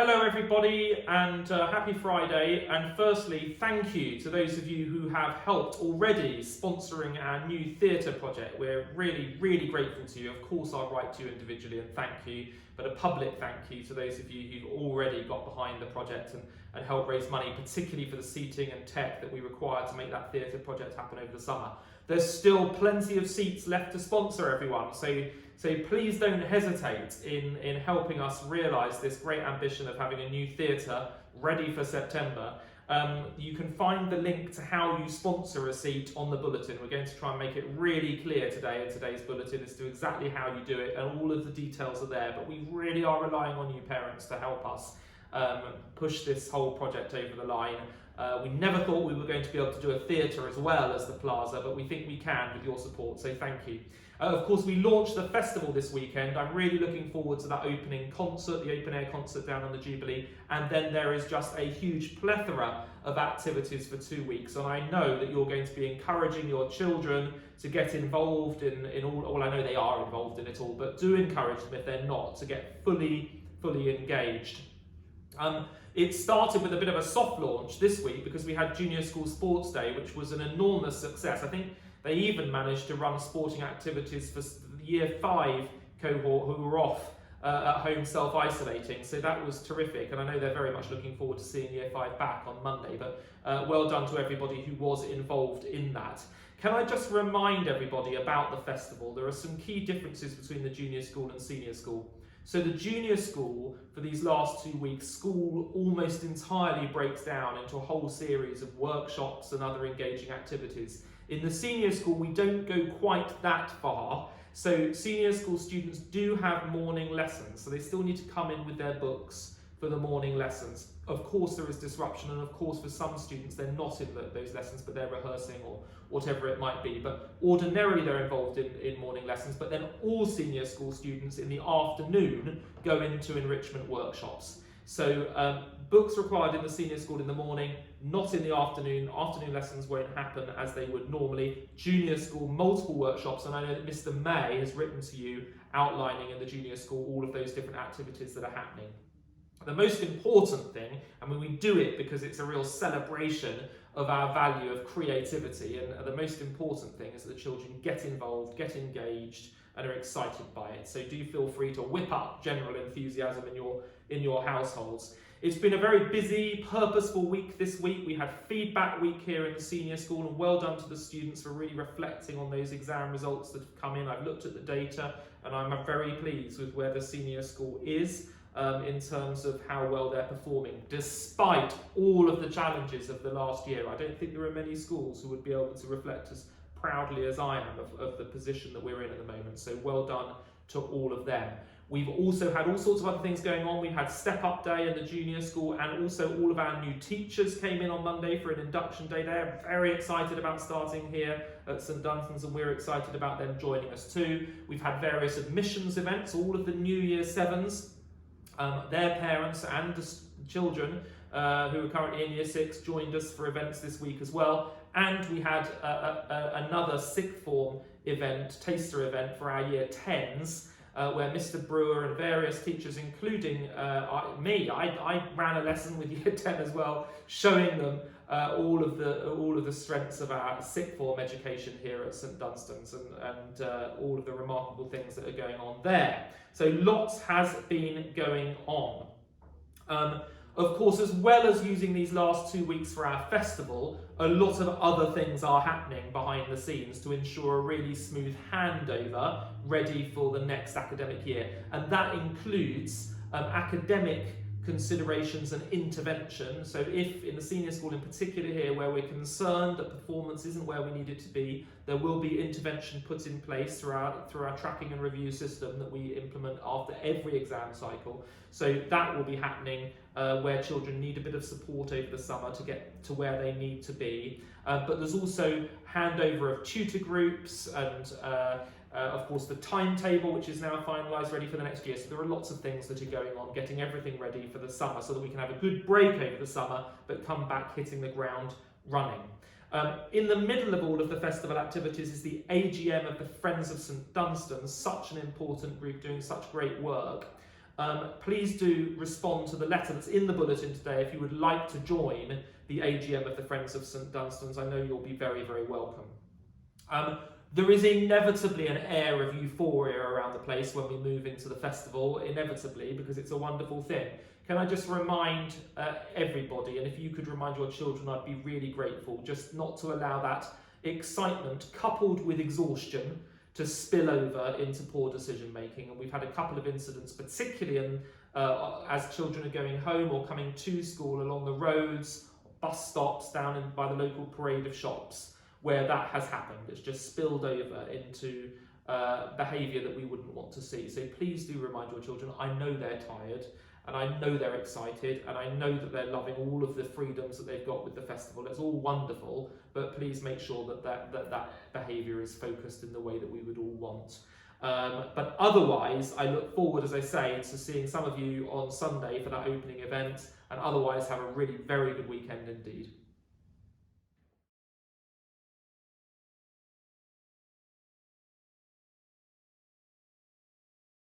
Hello everybody and happy Friday, and firstly thank you to those of you who have helped already sponsoring our new theatre project. We're really grateful to you. Of course I'll write to you individually and thank you, but a public thank you to those of you who've already got behind the project and helped raise money, particularly for the seating and tech that we require to make that theatre project happen over the summer. There's still plenty of seats left to sponsor, everyone, so please don't hesitate in helping us realise this great ambition of having a new theatre ready for September. You can find the link to how you sponsor a seat on the bulletin. We're going to try and make it really clear today in today's bulletin as to exactly how you do it, and all of the details are there, but we really are relying on you parents to help us push this whole project over the line. We never thought we were going to be able to do a theatre as well as the plaza, but we think we can with your support, so thank you. Of course, we launched the festival this weekend. I'm really looking forward to that opening concert, the open air concert down on the Jubilee, and then there is just a huge plethora of activities for 2 weeks, and I know that you're going to be encouraging your children to get involved in all. I know they are involved in it all, but do encourage them if they're not to get fully engaged. It started with a bit of a soft launch this week because we had Junior School Sports Day, which was an enormous success. I think they even managed to run sporting activities for the Year 5 cohort who were off at home self-isolating, so that was terrific, and I know they're very much looking forward to seeing Year 5 back on Monday, but well done to everybody who was involved in that. Can I just remind everybody about the festival? There are some key differences between the junior school and senior school. So the junior school, for these last 2 weeks, school almost entirely breaks down into a whole series of workshops and other engaging activities. In the senior school, we don't go quite that far. So senior school students do have morning lessons, so they still need to come in with their books for the morning lessons. Of course there is disruption, and of course for some students they're not in those lessons, but they're rehearsing or whatever it might be. But ordinarily they're involved in morning lessons, but then all senior school students in the afternoon go into enrichment workshops. So books required in the senior school in the morning, not in the afternoon. Afternoon lessons won't happen as they would normally. Junior school, multiple workshops, and I know that Mr. May has written to you outlining in the junior school all of those different activities that are happening. The most important thing, and we do it because it's a real celebration of our value of creativity, and the most important thing is that the children get involved, get engaged, and are excited by it. So do feel free to whip up general enthusiasm in your households. It's been a very busy, purposeful week this week. We had feedback week here in the senior school, and well done to the students for really reflecting on those exam results that have come in. I've looked at the data, and I'm very pleased with where the senior school is in terms of how well they're performing, despite all of the challenges of the last year. I don't think there are many schools who would be able to reflect as proudly as I am of the position that we're in at the moment, so well done to all of them. We've also had all sorts of other things going on. We had Step Up Day in the junior school, and also all of our new teachers came in on Monday for an induction day. They're very excited about starting here at St Dunstan's, and we're excited about them joining us too. We've had various admissions events. All of the new Year 7s, their parents and the children who are currently in Year 6 joined us for events this week as well. And we had another sixth form event, taster event for our Year 10s, where Mr. Brewer and various teachers, including me, I ran a lesson with Year 10 as well, showing them all of the strengths of our sixth form education here at St Dunstan's, and all of the remarkable things that are going on there. So lots has been going on. Of course, as well as using these last 2 weeks for our festival, a lot of other things are happening behind the scenes to ensure a really smooth handover ready for the next academic year. And that includes academic considerations and intervention. So if in the senior school in particular here, where we're concerned that performance isn't where we need it to be, there will be intervention put in place through our tracking and review system that we implement after every exam cycle. So that will be happening where children need a bit of support over the summer to get to where they need to be. But there's also handover of tutor groups and of course the timetable, which is now finalised, ready for the next year. So there are lots of things that are going on, getting everything ready for the summer so that we can have a good break over the summer, but come back hitting the ground running. In the middle of all of the festival activities is the AGM of the Friends of St Dunstan's, such an important group doing such great work. please do respond to the letter that's in the bulletin today if you would like to join the AGM of the Friends of St Dunstan's. I know you'll be very, very welcome. There is inevitably an air of euphoria around the place when we move into the festival, inevitably, because it's a wonderful thing. Can I just remind everybody, and if you could remind your children, I'd be really grateful, just not to allow that excitement coupled with exhaustion to spill over into poor decision making. And we've had a couple of incidents, particularly as children are going home or coming to school along the roads, bus stops down by the local parade of shops, where that has happened. It's just spilled over into behaviour that we wouldn't want to see. So please do remind your children. I know they're tired, and I know they're excited, and I know that they're loving all of the freedoms that they've got with the festival. It's all wonderful, but please make sure that behaviour is focused in the way that we would all want. But otherwise, I look forward, as I say, to seeing some of you on Sunday for that opening event, and otherwise have a really very good weekend indeed.